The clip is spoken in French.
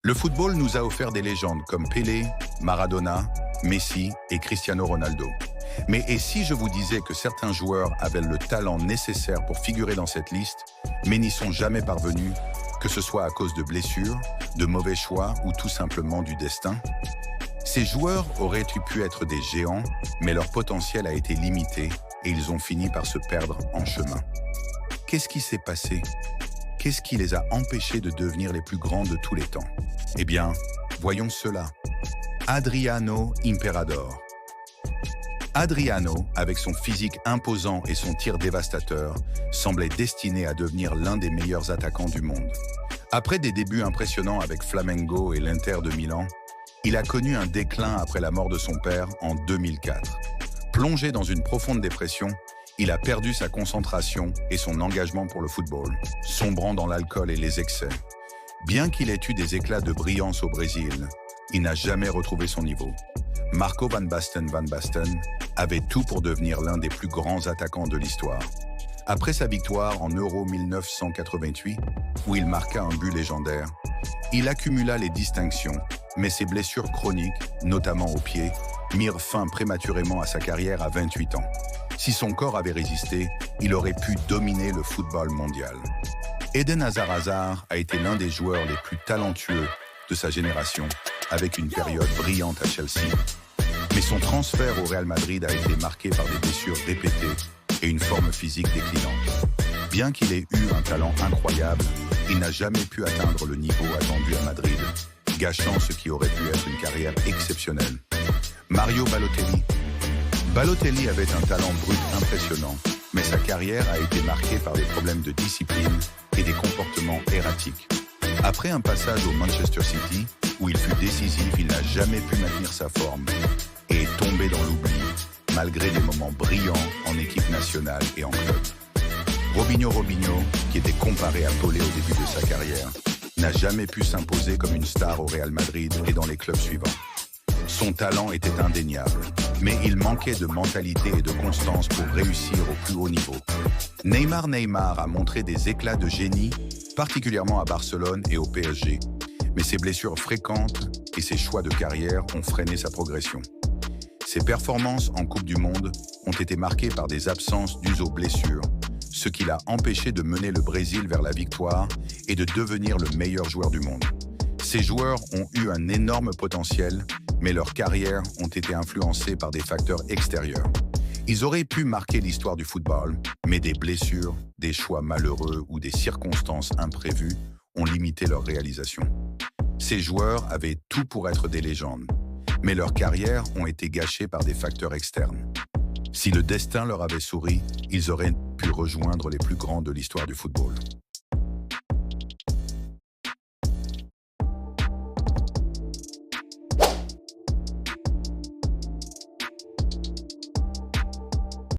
Le football nous a offert des légendes comme Pelé, Maradona, Messi et Cristiano Ronaldo. Mais et si je vous disais que certains joueurs avaient le talent nécessaire pour figurer dans cette liste, mais n'y sont jamais parvenus, que ce soit à cause de blessures, de mauvais choix ou tout simplement du destin? Ces joueurs auraient pu être des géants, mais leur potentiel a été limité et ils ont fini par se perdre en chemin. Qu'est-ce qui s'est passé? Qu'est-ce qui les a empêchés de devenir les plus grands de tous les temps? Eh bien, voyons cela. Adriano Imperador. Adriano, avec son physique imposant et son tir dévastateur, semblait destiné à devenir l'un des meilleurs attaquants du monde. Après des débuts impressionnants avec Flamengo et l'Inter de Milan, il a connu un déclin après la mort de son père en 2004. Plongé dans une profonde dépression, il a perdu sa concentration et son engagement pour le football, sombrant dans l'alcool et les excès. Bien qu'il ait eu des éclats de brillance au Brésil, il n'a jamais retrouvé son niveau. Marco van Basten avait tout pour devenir l'un des plus grands attaquants de l'histoire. Après sa victoire en Euro 1988, où il marqua un but légendaire, il accumula les distinctions, mais ses blessures chroniques, notamment au pied, mirent fin prématurément à sa carrière à 28 ans. Si son corps avait résisté, il aurait pu dominer le football mondial. Eden Hazard a été l'un des joueurs les plus talentueux de sa génération, avec une période brillante à Chelsea. Mais son transfert au Real Madrid a été marqué par des blessures répétées et une forme physique déclinante. Bien qu'il ait eu un talent incroyable, il n'a jamais pu atteindre le niveau attendu à Madrid, gâchant ce qui aurait pu être une carrière exceptionnelle. Mario Balotelli. Balotelli avait un talent brut impressionnant, mais sa carrière a été marquée par des problèmes de discipline et des comportements erratiques. Après un passage au Manchester City, où il fut décisif, il n'a jamais pu maintenir sa forme et est tombé dans l'oubli, malgré des moments brillants en équipe nationale et en club. Robinho, qui était comparé à Pelé au début de sa carrière, n'a jamais pu s'imposer comme une star au Real Madrid et dans les clubs suivants. Son talent était indéniable, mais il manquait de mentalité et de constance pour réussir au plus haut niveau. Neymar a montré des éclats de génie, particulièrement à Barcelone et au PSG, mais ses blessures fréquentes et ses choix de carrière ont freiné sa progression. Ses performances en Coupe du Monde ont été marquées par des absences dues aux blessures, ce qui l'a empêché de mener le Brésil vers la victoire et de devenir le meilleur joueur du monde. Ces joueurs ont eu un énorme potentiel, mais leurs carrières ont été influencées par des facteurs extérieurs. Ils auraient pu marquer l'histoire du football, mais des blessures, des choix malheureux ou des circonstances imprévues ont limité leur réalisation. Ces joueurs avaient tout pour être des légendes, mais leurs carrières ont été gâchées par des facteurs externes. Si le destin leur avait souri, ils auraient pu rejoindre les plus grands de l'histoire du football.